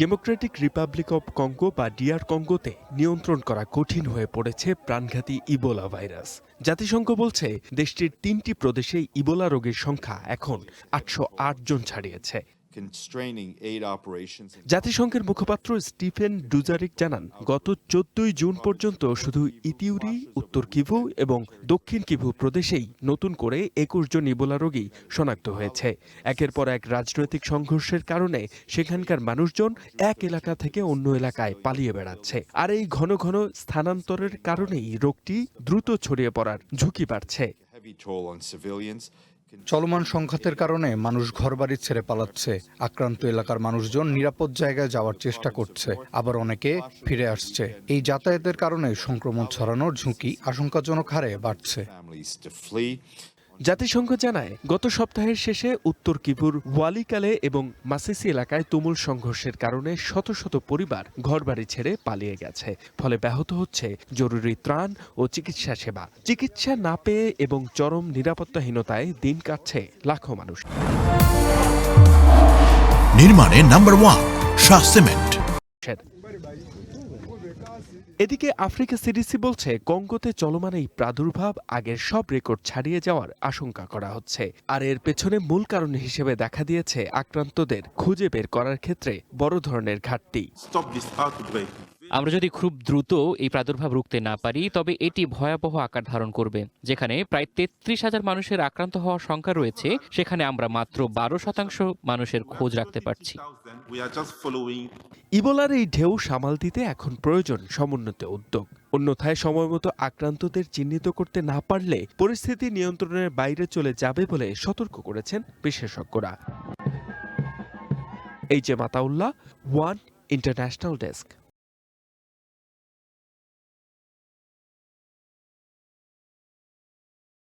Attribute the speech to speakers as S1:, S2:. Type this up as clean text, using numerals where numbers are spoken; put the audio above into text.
S1: Democratic Republic of Congo বা DR কঙ্গোতে নিয়ন্ত্রণ করা কঠিন হয়ে পড়েছে প্রাণঘাতী ইবোলা ভাইরাস। জাতিসংঘ বলছে দেশটির ৩টি প্রদেশে ইবোলা রোগীর সংখ্যা এখন ৮০৮ জন ছাড়িয়েছে। জাতিসংঘের মুখপাত্র স্টিফেন ডুজারিক জানান, গত ১৪ জুন পর্যন্ত শুধু ইতিউরি, উত্তর কিভু এবং দক্ষিণ কিভু প্রদেশেই নতুন করে ২১ জন ইবোলা রোগী শনাক্ত হয়েছে। একের পর এক রাজনৈতিক সংঘর্ষের কারণে সেখানকার মানুষজন এক এলাকা থেকে অন্য এলাকায় পালিয়ে বেড়াচ্ছে। আর এই ঘন ঘন স্থানান্তরের কারণেই রোগটি দ্রুত ছড়িয়ে পড়ার ঝুঁকি বাড়ছে।
S2: চলমান সংঘাতের কারণে মানুষ ঘরবাড়ি ছেড়ে পালাচ্ছে। আক্রান্ত এলাকার মানুষজন নিরাপদ জায়গায় যাওয়ার চেষ্টা করছে, আবার অনেকে ফিরে আসছে। এই যাতায়াতের কারণে সংক্রমণ ছড়ানোর ঝুঁকি আশঙ্কাজনক হারে বাড়ছে।
S1: জাতিসংঘ জানায়, গত সপ্তাহের শেষে উত্তর কিভুর ওয়ালিকালে এবং মাসিসি এলাকায় তুমুল সংঘর্ষের কারণে শত শত পরিবার ঘরবাড়ি ছেড়ে পালিয়ে গেছে। ফলে ব্যাহত হচ্ছে জরুরি ত্রাণ ও চিকিৎসা সেবা। চিকিৎসা না পেয়ে এবং চরম নিরাপত্তাহীনতায় দিন কাটছে লাখো মানুষ।
S3: নির্মাণে নাম্বার 1 শাহ সিমেন্ট।
S1: এদিকে আফ্রিকা সিডিসি বলছে, কঙ্গোতে চলমান এই প্রাদুর্ভাব আগের সব রেকর্ড ছাড়িয়ে যাওয়ার আশঙ্কা করা হচ্ছে। আর এর পেছনে মূল কারণ হিসেবে দেখা দিয়েছে আক্রান্তদের খুঁজে বের করার ক্ষেত্রে বড় ধরনের ঘাটতি।
S4: আমরা যদি খুব দ্রুত এই প্রাদুর্ভাব রুখতে না পারি, তবে এটি ভয়াবহ আকার ধারণ করবে। যেখানে প্রায় ৩৩,০০০ মানুষের আক্রান্ত হওয়ার সংখ্যা রয়েছে, সেখানে আমরা মাত্র ১২% মানুষের খোঁজ রাখতে পারছি।
S1: ইবোলার এই ঢেউ সামাল দিতে এখন প্রয়োজন সমন্বিত উদ্যোগ। অন্যথায় সময়মতো আক্রান্তদের চিহ্নিত করতে না পারলে পরিস্থিতি নিয়ন্ত্রণের বাইরে চলে যাবে বলে সতর্ক করেছেন বিশেষজ্ঞরা। এই যে মাতাউল্লাহ, ওয়ান ইন্টারন্যাশনাল ডেস্ক।